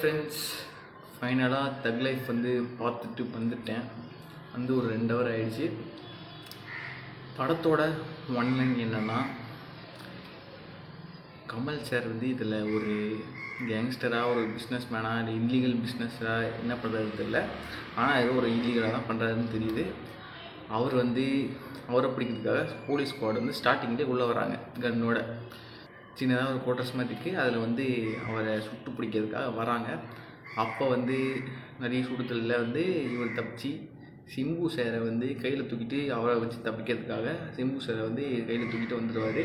Friends, ஃபைனலாக தக் life வந்து பார்த்துட்டு வந்துட்டேன். வந்து ஒரு 2 ஹவர் ஆயிடுச்சு. படத்தோட ஒன்லைன் என்னென்னா, கமல் சார் வந்து இதில் ஒரு கேங்ஸ்டராக, ஒரு பிஸ்னஸ் மேனாக, இல்லை இல்லீகல் பிஸ்னஸாக என்ன பண்ணுறது தெரியல. ஆனால் ஏதோ ஒரு இல்லீகலாக தான் பண்ணுறாருன்னு தெரியுது. அவர் வந்து அவரை பிடிக்கிறதுக்காக போலீஸ் ஸ்குவாட் வந்து ஸ்டார்டிங்லேயே உள்ளே வராங்க கன்னோட. சின்னதாக ஒரு குவார்ட்டர்ஸ் மாதிரி இருக்குது. அதில் வந்து அவரை சுட்டு பிடிக்கிறதுக்காக வராங்க. அப்போ வந்து நிறைய சுடுதலில் வந்து இவர் தப்பிச்சு சிம்பு சாரை வந்து கையில் தூக்கிட்டு அவரை வச்சு தப்பிக்கிறதுக்காக சிம்பு சாரை வந்து கையில் தூக்கிட்டு வந்துடுவார்.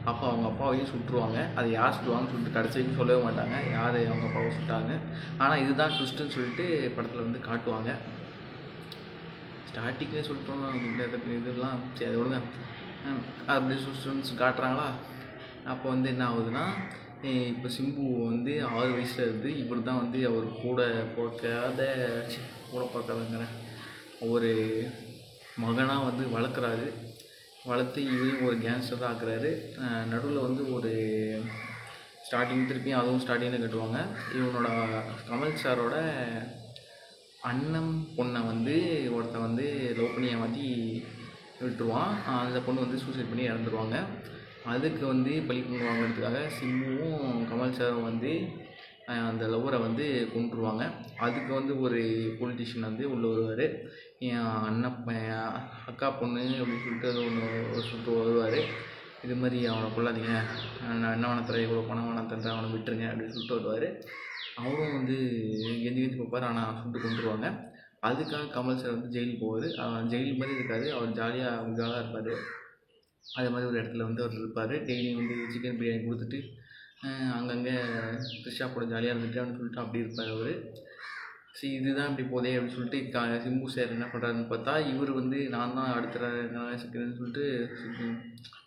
அப்போ அவங்க அப்பாவையும் சுட்டுருவாங்க. அது யார் சுடுவாங்கன்னு சொல்லிட்டு கடைசி வரைக்கும் சொல்லவே மாட்டாங்க யார் அவங்க அப்பாவை சுட்டாங்க. ஆனால் இதுதான் ட்விஸ்ட்டுன்னு சொல்லிட்டு படத்தில் வந்து காட்டுவாங்க. ஸ்டார்டிங்லேயே சொல்லிட்டோம் இதெல்லாம் சரி அதை விடுங்க. அப்படி ஸ்டூடெண்ட்ஸ் காட்டுறாங்களா. அப்போ வந்து என்ன ஆகுதுன்னா, இப்போ சிம்பு வந்து 6 வயசில் இருந்து இவர் தான் வந்து அவர் கூட பார்க்காதங்கிற ஒரு மகனாக வந்து வளர்க்குறாரு. வளர்த்து இவரையும் ஒரு கேங்ஸ்டராக ஆக்குறாரு. நடுவில் வந்து ஒரு ஸ்டார்டிங் திருப்பியும் அதுவும் ஸ்டார்டிங்கில் கட்டுவாங்க. இவனோட கமல் சாரோட அண்ணன் பொண்ணை வந்து ஒருத்தன் வந்து லவ் பண்ணி ஏமாற்றி விட்டுருவான். அந்த பொண்ணு வந்து சூசைட் பண்ணி இறந்துருவாங்க. அதுக்கு வந்து பழி வாங்கிறதுக்காக சிம்புவும் கமல் சாரும் வந்து அந்த லவ்வரை வந்து கொண்டுருவாங்க. அதுக்கு வந்து ஒரு பொலிட்டிஷியன் வந்து உள்ளே வருவார். என் அக்கா பொண்ணு அப்படின்னு சொல்லிட்டு அது சொல்லிட்டு வருவார். இது மாதிரி அவனை கொள்ளாதீங்க, நான் என்ன வேணா தரேன், இவ்வளோ பணம் வேணா தரேன், அவனை விட்டுருங்க அப்படின்னு சொல்லிட்டு வருவார். அவரும் வந்து எந்தி பார்ப்பார். ஆனால் சுட்டு கொண்டுருவாங்க. அதுக்காக கமல் சார் வந்து ஜெயிலுக்கு போவார். ஜெயில் மாதிரி இருக்காது, அவர் ஜாலியாக இருப்பார். அது மாதிரி ஒரு இடத்துல வந்து அவர் இருப்பார். டெய்லியும் வந்து சிக்கன் பிரியாணி கொடுத்துட்டு அங்கங்கே த்ரிஷா கூட ஜாலியாக இருந்துட்டு அப்படின்னு சொல்லிட்டு அப்படி இருப்பார் அவர். சரி இதுதான் இப்படி போதே அப்படின்னு சொல்லிட்டு சிம்பு சார் என்ன பண்ணுறாருன்னு பார்த்தா, இவர் வந்து நான் தான் அடுத்த சிக்கன்னு சொல்லிட்டு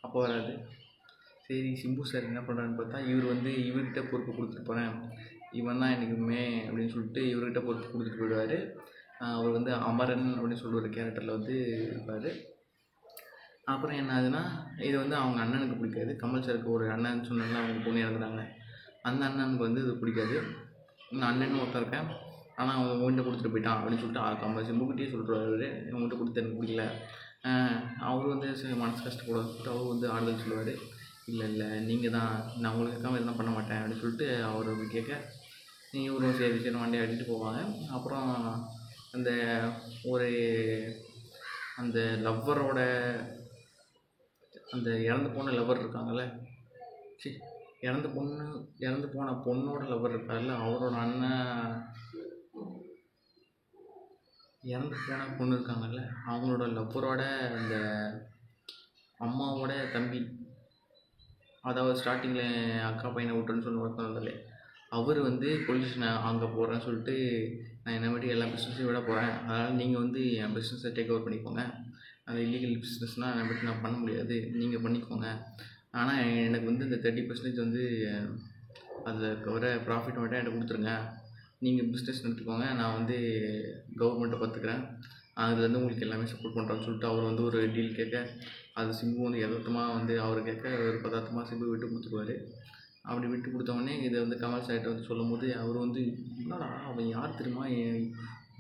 அப்போ வராது. சரி சிம்பு சார் என்ன பண்ணுறாருன்னு பார்த்தா, இவர் வந்து இவர்கிட்ட பொறுப்பு கொடுத்துட்டு போகிறேன், இவன் தான் எனக்குமே அப்படின்னு சொல்லிட்டு இவர்கிட்ட பொறுப்பு கொடுத்துட்டு போயிடுவார். அவர் வந்து அமரன் அப்படின்னு சொல்லிட்டு ஒரு கேரக்டரில் வந்து இருப்பார். அப்புறம் என்ன ஆகுதுன்னா, இது வந்து அவங்க அண்ணனுக்கு பிடிக்காது. கமல் சாருக்கு ஒரு அண்ணன் சொன்னால அவங்க பொண்ணு இறந்துட்டாங்க. அந்த அண்ணனுக்கு வந்து இது பிடிக்காது. நான் அண்ணன் ஒருத்தன் இருக்கேன், ஆனால் அவன் உங்கள்கிட்ட கொடுத்துட்டு போயிட்டான் அப்படின்னு சொல்லிட்டு கமல் சிம்புக்கிட்டே சொல்லிடுவார். உங்கள்கிட்ட கொடுத்து எனக்கு பிடிக்கல. அவர் வந்து மனசு கஷ்டப்பட சொல்லிட்டு அவர் வந்து ஆறுதல் சொல்லுவார். இல்லை நீங்கள் தான், நான் உங்களுக்கு இருக்காமல் எதுவும் பண்ண மாட்டேன் அப்படின்னு சொல்லிட்டு அவர் வந்து கேட்க, இவரும் சரி வண்டியை அடிச்சுட்டு போவாங்க. அப்புறம் அந்த ஒரு அந்த லவ்வரோட அந்த இறந்து போன லவர் இருக்காங்கல்ல, இறந்து போன பொண்ணோட லவர் இருக்கார்ல, அவரோட அண்ணன் இறந்து போன பொண்ணு இருக்காங்கல்ல, அவங்களோட லவ்வரோட அந்த அம்மாவோட தம்பி, அதாவது ஸ்டார்டிங்கில் அக்கா பையனை விட்டுன்னு சொல்லி ஒருத்தர் அவர் வந்து பொலிட்டிஷனை அங்கே போகிறேன்னு சொல்லிட்டு, நான் என்ன மாதிரி எல்லா பிஸ்னஸையும் விட போகிறேன், அதனால் நீங்கள் வந்து என் பிஸ்னஸை டேக் ஓவர் பண்ணிக்கோங்க, அது இல்லீகல் பிஸ்னஸ்னால் என்னை பற்றி நான் பண்ண முடியாது, நீங்கள் பண்ணிக்கோங்க, ஆனால் எனக்கு வந்து இந்த 30% வந்து அதில் வர ப்ராஃபிட் மட்டும் என்கிட்ட கொடுத்துருங்க, நீங்கள் பிஸ்னஸ் நடத்திக்கோங்க, நான் வந்து கவர்மெண்ட்டை பார்த்துக்கிறேன், அதுலேருந்து உங்களுக்கு எல்லாமே சப்போர்ட் பண்ணுறேன்னு சொல்லிட்டு அவர் வந்து ஒரு டீல் கேட்க, அது சிம்பு வந்து யதார்த்தமாக வந்து அவர் கேட்க ஒரு பதார்த்தமாக சிம்பு விட்டு கொடுத்துருவார். அப்படி விட்டு கொடுத்தவொடனே இதை வந்து கமல் சார்கிட்ட வந்து சொல்லும் போது அவர் வந்து என்னடா அவன் யார் தெரியுமா,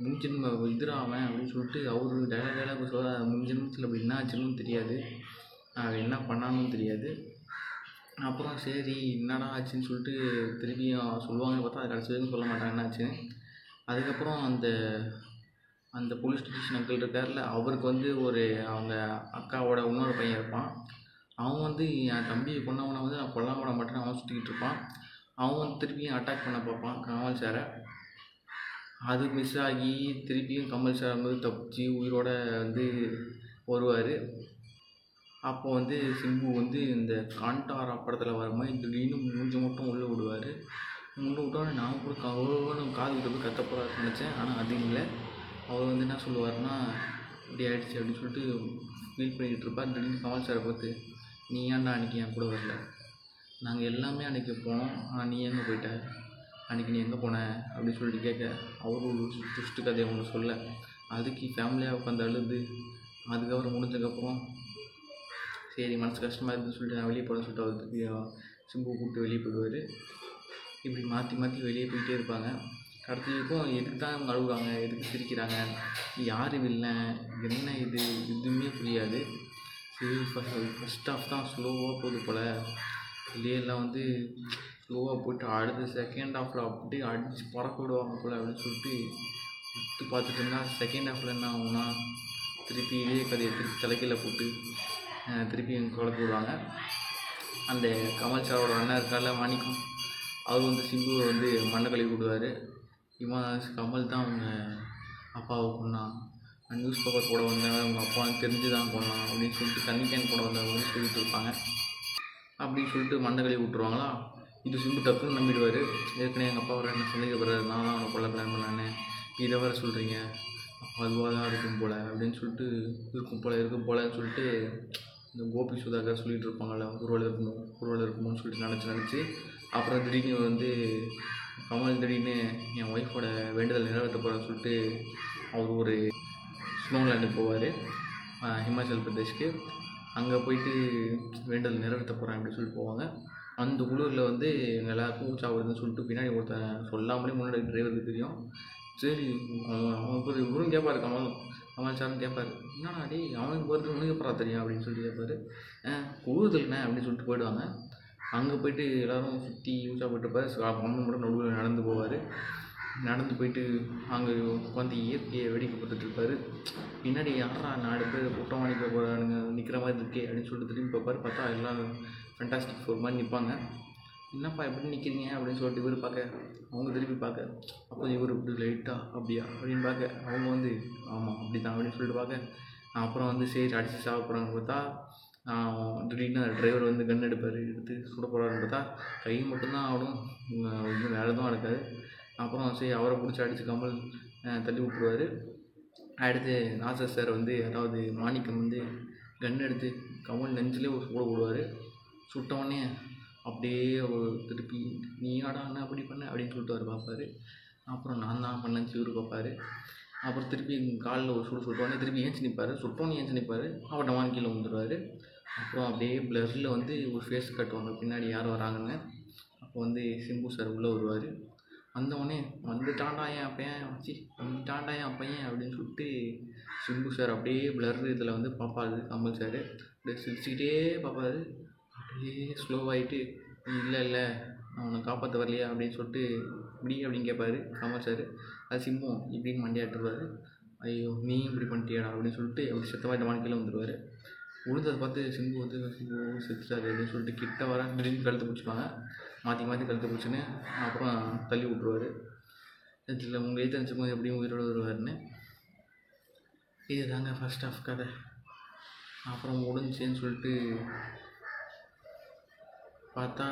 முன்ஜென்ம அவன் அப்படின்னு சொல்லிட்டு அவர் டைலாக் சொல்ல, முன்ஜென்மத்தில் அப்படி என்ன ஆச்சுன்னு தெரியாது, அவன் என்ன பண்ணான்னு தெரியாது. அப்புறம் சரி என்னடா ஆச்சுன்னு சொல்லிட்டு திரும்பியும் சொல்லுவாங்கன்னு பார்த்தா அது கடைசி வரைக்கும் சொல்ல மாட்டாங்க என்ன ஆச்சுன்னு. அதுக்கப்புறம் அந்த போலீஸ் ஸ்டேஷன் அங்கிள் இருக்கார்ல, அவருக்கு வந்து ஒரு அவங்க அக்காவோட இன்னொரு பையன் இருப்பான். அவன் வந்து என் தம்பியை கொண்டவனை வந்து நான் கொல்லாம விட மாட்டேன்னு அவன் சுற்றிக்கிட்டு இருப்பான். அவன் வந்து திருப்பியும் அட்டாக் பண்ண பார்ப்பான் கமல் சாரை. அது மிஸ் ஆகி திருப்பியும் கமல் சார் வந்து தப்பிச்சு உயிரோடு வந்து வருவார். அப்போ வந்து சிம்பு வந்து இந்த காண்டாரா படத்தில் வர மாதிரி திடீர்னு மூஞ்சி மட்டும் உள்ளே விடுவார். உள்ளே விட்டோன்னே நான் கூட காது கிட்ட போய் கத்த போகிறாருன்னு நினச்சேன். ஆனால் அது இல்லை. அவர் வந்து என்ன சொல்லுவார்னா, இப்படி ஆகிடுச்சு அப்படின்னு சொல்லிட்டு ஃபீல் பண்ணிக்கிட்டு இருப்பார். திடீர்னு கமல் சாரை பார்த்து, நீ ஏன்டா அன்றைக்கி என் கூட வரல, நாங்கள் எல்லாமே அன்றைக்கி போனோம், ஆனால் நீ எங்கே போயிட்ட, அன்றைக்கி நீ எங்கே போன அப்படின்னு சொல்லிட்டு கேட்க, அவரு ட்விஸ்ட்டு கதையை ஒன்று சொல்ல, அதுக்கு ஃபேமிலியாக உட்காந்து அழுது, அதுக்கப்புறம் முடிஞ்சதுக்கப்புறம் சரி மனசு கஷ்டமாக இருக்குதுன்னு சொல்லிட்டு நான் வெளியே போகிறேன்னு சொல்லிட்டு அவர் திருப்பி சிம்பு கூப்பிட்டு வெளியே போயிடுவார். இப்படி மாற்றி மாற்றி வெளியே போயிட்டே இருப்பாங்க. கடைசிக்கும் எதுக்கு தான் இவங்க அழுகுறாங்க, எதுக்கு சிரிக்கிறாங்க, யார் வில்லன், என்ன இது எதுவுமே புரியாது. சரி ஃபஸ்ட் ஹாஃப் தான் ஸ்லோவாக போகுது போல், எல்லாம் வந்து ஸ்லோவாக போய்ட்டு அடுத்த செகண்ட் ஹாஃபில் அப்படியே அடித்து பறக்க விடுவாங்க போல் அப்படின்னு சொல்லிட்டு விட்டு பார்த்துட்டு இருந்தால் செகண்ட் ஹாஃபில் என்ன ஆகும்னா திருப்பி இதே கதையை திருப்பி தலைக்கீழ போட்டு திருப்பி குழப்பி விடுவாங்க. அந்த கமல் சாரோட அண்ணன் இருக்கார்ல மாணிக்கம், அவர் வந்து சிம்புவை வந்து மண்ணை கழுவி விடுவார். இவன் கமல் தான் அவங்க அப்பாவை கொண்டான், நியூஸ் பேப்பர் போட வந்தேன் அவங்க அப்பான்னு தெரிஞ்சு தான் கொண்டான் அப்படின்னு சொல்லிட்டு தண்ணி கேன் போட வந்தவங்க சொல்லிட்டு இருப்பாங்க. அப்படின்னு சொல்லிட்டு மண்ணை கழுவி விட்டுருவாங்களா. இது சிம்பு டக்குன்னு நம்பிடுவார். ஏற்கனவே எங்கள் அப்பா வர என்ன சந்தேகப்படுறாரு, நான் தான் அவனை கொல்ல பிளான் பண்ணானே, இதை வேறு சொல்கிறீங்க, அப்போ அதுவாக தான் இருக்கும் போல் அப்படின்னு சொல்லிட்டு இருக்கும் போலன்னு சொல்லிட்டு இந்த கோபி சுதாகர் சொல்லிகிட்டு இருப்பாங்கள்ல, உருவல் இருக்குமோன்னு சொல்லிட்டு நினச்சி அப்புறம் திடீர்னு வந்து கமல் திடீர்னு என் ஒய்ஃபோட வேண்டுதல் நிறைவேற்ற போகிறேன்னு சொல்லிட்டு அவர் ஒரு ஸ்னோலேண்டுக்கு போவார், ஹிமாச்சல் பிரதேஷ்க்கு. அங்கே போயிட்டு வேண்டுதல் நிறைவேற்ற போகிறேன் அப்படின்னு சொல்லிட்டு போவாங்க. அந்த குளிரில் வந்து எங்கள் எல்லாருக்கும் சாப்பிடுதுன்னு சொல்லிட்டு பின்னாடி ஒருத்தன் சொல்லாமலே முன்னாடி டிரைவருக்கு தெரியும். சரி அவனுக்கு இவரும் கேட்பார், கமல் சார்னு கேட்பார், என்னடா அடி அவனுக்கு போகிறது உனக்கு எப்படா தெரியும் அப்படின்னு சொல்லிட்டு கேட்பார். குளிர்தல்ண்ணே அப்படின்னு சொல்லிட்டு போயிடுவாங்க. அங்கே போய்ட்டு எல்லோரும் சுற்றி யூஸாக போயிட்டுருப்பார். கமல் மட்டும் நடுவில் நடந்து போவார். நடந்து போயிட்டு அங்கே உட்காந்து இயற்கையை வேடிக்கை பார்த்துட்ருப்பார். பின்னாடி யாரா 4 பேர் குற்றவாளி போகிறானுங்க நிற்கிற மாதிரி இருக்கே அப்படின்னு சொல்லிட்டு திரும்பி பார்ப்பார். பார்த்தா எல்லாம் ஃபேண்டாஸ்டிக் ஃபோர் மாதிரி நிற்பாங்க. என்னப்பா எப்படி நிற்கிறீங்க அப்படின்னு சொல்லிட்டு இவர் பார்க்க, அவங்க திருப்பி பார்க்க, அப்போ இவர் இப்படி லைட்டாக அப்படியா அப்படின்னு பார்க்க, அவங்க வந்து ஆமாம் அப்படி தான் அப்படின்னு சொல்லிட்டு பார்க்க, அப்புறம் வந்து சரி அடித்து சாப்பிட போகிறாங்க பார்த்தா திடீர்னு டிரைவர் வந்து கன் எடுத்து சுட போகிறாருன்னு பார்த்தா கை மட்டும்தான் ஆடும், இன்னும் வேறு எதுவும் நடக்காது. அப்புறம் சரி அவரை பிடிச்சி அடித்து கமல் தள்ளி விட்டுருவார். அடுத்து நாசர் சார் வந்து அதாவது மாணிக்கம் வந்து கன் எடுத்து கமல் நெஞ்சிலே ஒரு சுட விடுவார். சுட்டவொடனே அப்படியே ஒரு திருப்பி நீ ஆடா அண்ணா அப்படி பண்ண அப்படின்னு சொல்லிட்டு அவர் பார்ப்பார். அப்புறம் நான் தான் பண்ணேன்னு இவர் பார்ப்பார். அப்புறம் திருப்பி காலில் ஒரு சுட்டோடனே திருப்பி ஏஞ்சி நிற்பார். சுட்டோன்னே ஏஞ்சி நிற்பார். அவர் டமான் கீழே வந்துடுவார். அப்புறம் அப்படியே பிளரில் வந்து ஒரு ஃபேஸ் கட்டுவாங்க பின்னாடி யார் வராங்கன்னு. அப்போ வந்து சிம்பு சார் உள்ளே வருவார். வந்தவொடனே வந்துட்டாண்டா என் பையன் அப்படின்னு சொல்லிட்டு சிம்பு சார் அப்படியே பிளர் இதில் வந்து பார்ப்பாரு. கமல் சார் அப்படியே சிரிச்சுக்கிட்டே பார்ப்பாரு. அப்படியே ஸ்லோவாகிட்டு இல்லை அவனை காப்பாற்ற வரலையா அப்படின்னு சொல்லிட்டு இப்படி அப்படின்னு கேட்பாரு கமல் சார். அது சிம்பும் இப்படின்னு மண்டியாட்டுருவார். ஐயோ நீ இப்படி பண்ணிட்டியாடா அப்படின்னு சொல்லிட்டு அப்படி செத்தமாக வாழ்க்கையில் வந்துடுவார். விழுந்ததை பார்த்து சிம்பு வந்து செத்துட்டாரு அப்படின்னு சொல்லிட்டு கிட்ட வர திடீர்னு கழுத்து பிடிச்சிப்பாங்க. மாற்றி கழுத்து பிடிச்சின்னு அப்புறம் தள்ளி விட்ருவார். இதில் உங்கள் எழுத்து நினச்சிக்கும் எப்படியும் உயிரோடு வருவார்னு. இது தாங்க ஃபஸ்ட் ஆஃப் கதை. அப்புறம் முடிஞ்சுன்னு சொல்லிட்டு பார்த்தா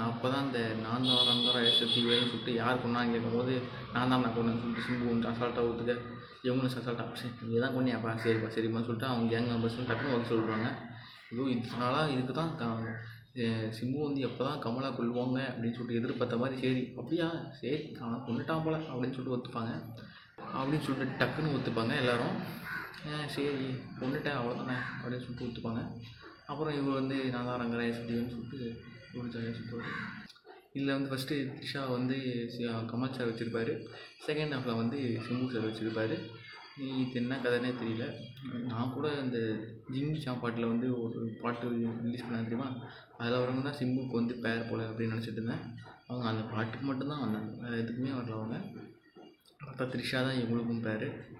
அப்போ தான் இந்த நான் தான் ரங்கரா எஸ்எஃப்டிவேன்னு சொல்லிட்டு யார் கொண்டான்னு கேட்கும்போது நான் கொண்டேன்னு சொல்லிட்டு சிம்பு வந்து அசால்ட்டாக ஊற்றுக்க, இவங்களும் அசால்ட்டாக சரி நீ தான் கொண்டியாப்பா சரிம்மா சொல்லிட்டு அவங்க கேங் மெம்பர்ஸ் டக்குன்னு வந்து சொல்கிறாங்க. இதுக்கு தான் சிம்பு வந்து எப்போ தான் கமலா கொள்வாங்க அப்படின்னு சொல்லிட்டு எதிர்பார்த்த மாதிரி சரி அப்படியா சரி அவன் கொண்டுட்டான் போல அப்படின்னு சொல்லிட்டு ஒத்துப்பாங்க. அப்படின்னு சொல்லிட்டு டக்குன்னு ஒத்துப்பாங்க எல்லோரும். சரி கொண்டுட்டேன் அவ்வளோதானே அப்படின்னு சொல்லிட்டு ஒத்துப்பாங்க. அப்புறம் இவர் வந்து நான் தான் ரங்கராய சத்தியன்னு சொல்லிட்டு ஒரு ஜாலியாக சுற்றுவார். இதில் வந்து ஃபஸ்ட்டு த்ரிஷா வந்து கமல் சார் வச்சுருப்பார். செகண்ட் ஹாஃபில் வந்து சிம்பு சார் வச்சுருப்பார். இது என்ன கதைன்னே தெரியல. நான் கூட இந்த ஜிங்கி பாட்டில் வந்து ஒரு பாட்டு ரிலீஸ் பண்ண தெரியுமா, அதில் வரவங்க தான் சிம்புக்கு வந்து பேர் போல் அப்படின்னு நினச்சிட்டு இருந்தேன். அவங்க அந்த பாட்டுக்கு மட்டும்தான் வந்தாங்க, வேறு எதுக்குமே வரல. அவங்க அப்போ த்ரிஷா தான் இவங்களுக்கும்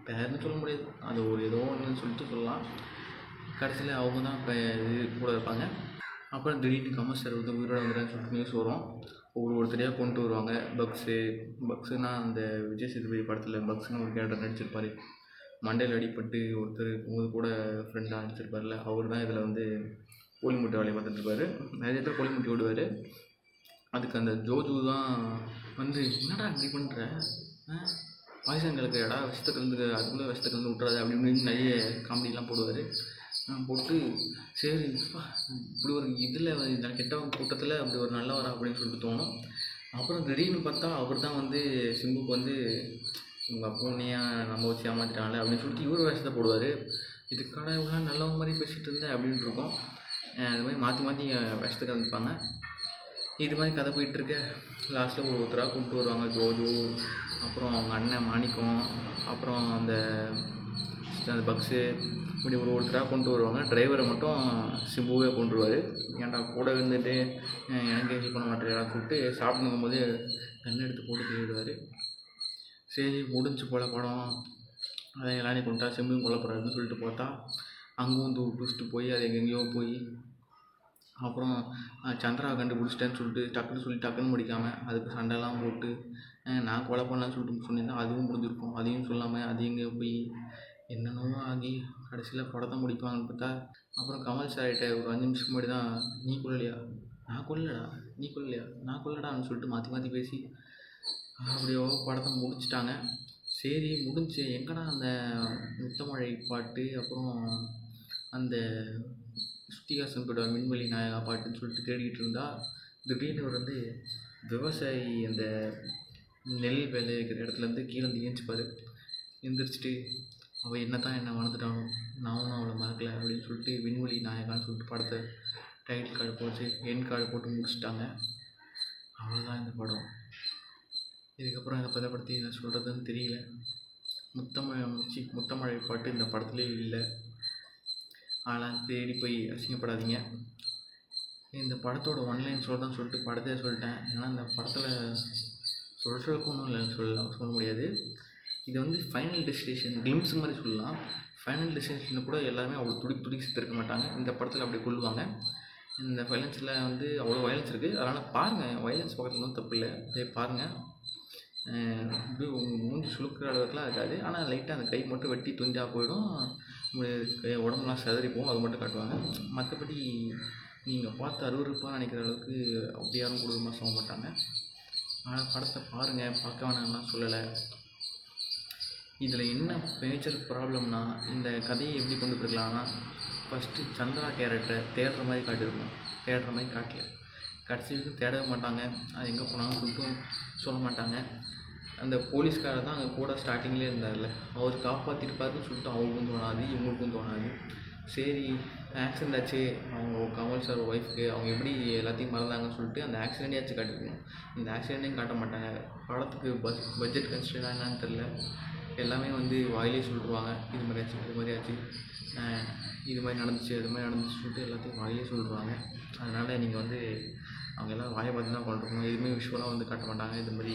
பேர்னு சொல்ல முடியாது, அது ஒரு ஏதோ ஒன்றுன்னு சொல்லிட்டு சொல்லலாம். கடைசியில் அவங்க தான் இப்போ இது கூட இருப்பாங்க. அப்புறம் திடீர்னு கமல் சார் வந்து உயிரோட வந்துடுறேன்னு சொல்லிட்டு நியூஸ் வரும். ஒவ்வொருத்தரையாக கொண்டு வருவாங்க. பக்ஸுனா அந்த விஜய் சேதுபதி படத்தில் பக்ஸுன்னு ஒரு கேரக்டர் நடிச்சிருப்பார். மண்டையில் அடிப்பட்டு ஒருத்தர் இருக்கும்போது கூட ஃப்ரெண்டாக நடிச்சிருப்பார்ல, அவர் தான் இதில் வந்து கோழிமுட்டை வேலையை பார்த்துட்ருப்பார். நிறைய பேர் கோழிமுட்டி விடுவார். அதுக்கு அந்த ஜோஜு தான் வந்து என்னடா இப்படி பண்ணுற, பாய்சன் கலக்கையாடா விஷத்தை கலந்து அதுக்குள்ளே விஷத்தை கலந்து விட்றாது அப்படி இப்படின்னு நிறைய காமெடிலாம் போடுவார். போட்டு சரி இப்படி ஒரு இதில் இந்த கெட்டவங்க கூட்டத்தில் அப்படி ஒரு நல்லவரா அப்படின்னு சொல்லிட்டு தோணும். அப்புறம் திடீர்னு பார்த்தா அவர் தான் வந்து சிம்புக்கு வந்து உங்கள் அப்போனையா நம்ம வச்சு ஏமாற்றிட்டாங்களே அப்படின்னு சொல்லிட்டு இவர் வேஷத்தை போடுவார். இதுக்கான இவ்வளோ நல்லவங்க மாதிரி பேசிகிட்டு இருந்தேன் அப்படின்னு இருக்கும். அது மாதிரி மாற்றி வேஷத்துக்கு வந்துப்பாங்க. இது மாதிரி கதை போயிட்டுருக்க லாஸ்ட்டில் ஒருத்தராக கூப்பிட்டு வருவாங்க. ஜோஜோ, அப்புறம் அவங்க அண்ணன் மாணிக்கம், அப்புறம் அந்த பக்ஸு, இப்படி ஒருத்தராக கொண்டு வருவாங்க. டிரைவரை மட்டும் சிம்புவே கொண்டுருவார். ஏன்டா கூட இருந்துட்டு எனக்கு ஹெல்ப் பண்ண மாட்டேறா கூப்பிட்டு சாப்பிடுங்கும் போது கண் எடுத்து போட்டு தேடுவார். சரி முடிஞ்சு போல படம், அதை எல்லாரையும் கொண்டா செம்பையும் கொல்ல போகிறாருன்னு சொல்லிட்டு பார்த்தா அங்கேயும் பிடிச்சிட்டு போய் அது எங்கெங்கேயோ போய் அப்புறம் சந்திராவை கண்டுபிடிச்சிட்டேன்னு சொல்லிட்டு டக்குன்னு முடிக்காமல் அதுக்கு சண்டைலாம் போட்டு நான் கொலை பண்ணலான்னு சொல்லிட்டு சொன்னியிருந்தேன். அதுவும் முடிஞ்சிருக்கும். அதையும் சொல்லாமல் அது எங்கேயோ போய் என்னென்னவோ ஆகி கடைசியில் படத்தை முடிப்பாங்கன்னு பார்த்தா அப்புறம் கமல் சார்கிட்ட ஒரு 5 நிமிஷம் முன்னாடி தான் நீ கொல்லலையா, நான் கொல்லடா, நீ கொல்லலையா, நான் கொல்லடான்னு சொல்லிட்டு மாற்றி மாற்றி பேசி அப்படியோ படத்தை முடிச்சிட்டாங்க. சரி முடிஞ்சு எங்கடா அந்த முத்தமழை பாட்டு, அப்புறம் அந்த ஸ்ருதிஹாசன் போய்ட்டு விண்வெளி நாயகா பாட்டுன்னு சொல்லிட்டு தேடிக்கிட்டு இருந்தால் திடீர்னு வந்து விவசாயி அந்த நெல் விளைவிக்கிற இடத்துலேருந்து கீழே வந்து ஏஞ்சிப்பார். எந்திரிச்சிட்டு அவள் என்ன தான் என்னை மறந்துட்டானோ நானும் அவளை மறக்கலை அப்படின்னு சொல்லிட்டு விண்வெளி நாயகான்னு சொல்லிட்டு படத்தை டைட்டில் கார்டு போட்டு என் கார்டு போட்டு முடிச்சிட்டாங்க. அவ்வளோதான் இந்த படம். இதுக்கப்புறம் இதை பதப்படுத்தி என்ன சொல்கிறதுன்னு தெரியல. முத்தமழை பாட்டு இந்த படத்துலேயே இல்லை. ஆனால் தேடி போய் அசிங்கப்படாதீங்க. இந்த படத்தோட ஒன்லைன் சொல்கிறேன்னு சொல்லிட்டு படத்தையே சொல்லிட்டேன். ஏன்னா இந்த படத்தில் சொல்கிறதுக்கு ஒன்றும் இல்லைன்னு சொல்ல முடியாது. இது வந்து ஃபைனல் டெஸ்டினேஷன் கிளிம்ஸ் மாதிரி சொல்லலாம். ஃபைனல் டெஸ்டினேஷனில் கூட எல்லாருமே அவ்வளோ துடிக்க செத்துருக்க மாட்டாங்க. இந்த படத்தில் அப்படி கொள்ளுவாங்க. இந்த வயலன்ஸில் வந்து அவ்வளோ வயலன்ஸ் இருக்குது. அதனால் பாருங்கள், வயலன்ஸ் பக்கத்தில் ஒன்றும் தப்பு இல்லை, அப்படியே பாருங்கள். இப்படி மூஞ்சி சுழுக்கிற அளவுக்குலாம் இருக்காது. ஆனால் லைட்டாக அந்த கை மட்டும் வெட்டி துண்டா போயிடும், உடம்புலாம் செதறிப்போம், அது மட்டும் காட்டுவாங்க. மற்றபடி நீங்கள் பார்த்து அருவருப்பாக நினைக்கிற அளவுக்கு அப்படி யாரும் கொடூரமாக சொல்ல மாட்டாங்க. ஆனால் படத்தை பாருங்கள், பார்க்க வேணாம்லாம் சொல்லலை. இதில் என்ன மேஜர் ப்ராப்ளம்னா இந்த கதையை எப்படி கொண்டு போயிருக்கலாம்னா ஃபஸ்ட்டு சந்திரா கேரக்டரை தேடுற மாதிரி காட்டியிருக்கணும். தேடுற மாதிரி காட்டல. கடைசி வரைக்கும் தேடவே மாட்டாங்க. அது எங்கே போனாலும் சொல்லிட்டும் சொல்ல மாட்டாங்க. அந்த போலீஸ்காரர் தான் அங்கே கூட ஸ்டார்டிங்லேயே இருந்தார்ல, அவர் காப்பாற்றிருப்பாருன்னு சொல்லிட்டு அவங்களுக்கும் தோணாது, இவங்களுக்கும் தோணாது. சரி ஆக்சிடெண்ட் ஆச்சு, அவங்க கமல் சார் ஒய்ஃப்க்கு அவங்க எப்படி எல்லாத்தையும் மறந்தாங்கன்னு சொல்லிட்டு அந்த ஆக்சிடெண்டையாச்சும் காட்டிருக்கணும். இந்த ஆக்சிடெண்ட்டையும் காட்ட மாட்டாங்க. படத்துக்கு பட்ஜெட் கன்ஸ்ட்ரெயினாக என்னன்னு தெரில. எல்லாமே வந்து வாயிலே சொல்லிடுவாங்க, இது மாதிரி ஆச்சு, இது மாதிரி ஆச்சு, இது மாதிரி நடந்துச்சு, அது மாதிரி நடந்துச்சு சொல்லிட்டு எல்லாத்தையும் வாயிலே சொல்லிடுவாங்க. அதனால் நீங்கள் வந்து அவங்க எல்லாம் வாயை பார்த்து தான் கொண்டிருக்கணும். எதுவுமே விஷுவலாக வந்து காட்ட மாட்டாங்க. இது மாதிரி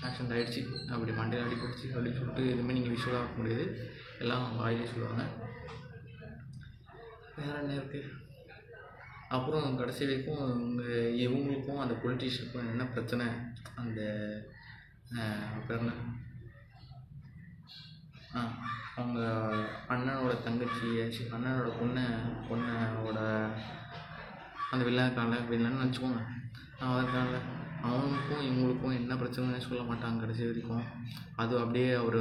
ஆக்சிடெண்ட் ஆகிடுச்சு, அப்படி மண்டையில் அடிபடுச்சு அப்படின்னு சொல்லிட்டு எதுவுமே நீங்கள் விஷுவலாக பார்க்க முடியாது. எல்லாம் வாயிலே சொல்லுவாங்க. வேறு என்ன இருக்குது? அப்புறம் கடைசி வரைக்கும் இவங்களுக்கும் அந்த பொலிட்டீஷியனுக்கும் என்ன பிரச்சனை, அந்த பேர் என்ன, அவங்க அண்ணனோட தங்கச்சி அண்ணனோட பொண்ணோட அந்த வில்லன்னு நினச்சிக்கோங்க. அதனால அவனுக்கும் இவங்களுக்கும் என்ன பிரச்சனைன்னு சொல்ல மாட்டாங்க கடைசி வரைக்கும். அது அப்படியே அவர்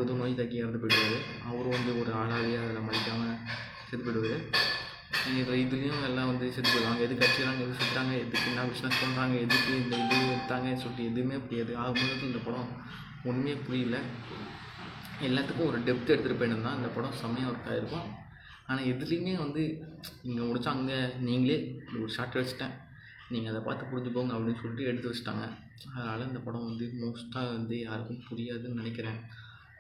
எதுவும் நோய் தாக்கி இறந்து போயிடுவார். அவரும் ஒரு ஆளாகவே அதில் மதிக்காமல் செத்து போயிடுவார். இதுலேயும் எல்லாம் செத்து போயிடுவாங்க. எதுக்கு அடிச்சுக்கிறாங்க, எதுக்கு சுற்றுறாங்க, எதுக்கு என்ன பிஸ்னஸ் பண்ணுறாங்க, எதுக்கு இந்த இது எடுத்தாங்கன்னு சொல்லிட்டு எதுவுமே புரியாது. ஆகும்போது இந்த படம் ஒன்றுமே புரியல. எல்லாத்துக்கும் ஒரு டெப்த் எடுத்துகிட்டு போயிட்டு தான் இந்த படம் செம்மையாக ஒர்க் ஆகிருக்கும். ஆனால் எதுலேயுமே இங்கே முடிச்சா அங்கே நீங்களே ஒரு ஷார்ட் வச்சுட்டேன், நீங்கள் அதை பார்த்து புரிஞ்சுக்கோங்க அப்படின்னு சொல்லிட்டு எடுத்து வச்சுட்டாங்க. அதனால் இந்த படம் மோஸ்ட்டாக யாருக்கும் புரியாதுன்னு நினைக்கிறேன்.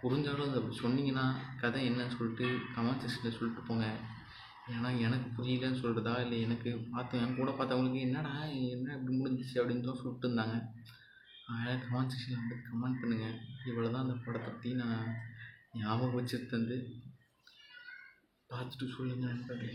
புரிஞ்சாலும் அதை சொன்னீங்கன்னா கதை என்னன்னு சொல்லிட்டு கமெண்ட் செக்ஷனில் சொல்லிட்டு போங்க. ஏன்னா எனக்கு புரியலன்னு சொல்கிறதா இல்லை எனக்கு என் கூட பார்த்தவங்களுக்கு என்ன இப்படி முடிஞ்சிச்சு அப்படின்னு தான் சொல்லிட்டு இருந்தாங்க. அதனால் கமெண்ட் செக்ஷனில் கமெண்ட் பண்ணுங்கள். இவ்வளோ தான் அந்த படத்தை பற்றி நான் ஞாபகம் வச்சுருந்து பார்த்துட்டு சொல்லுங்கள் நண்பர்களே.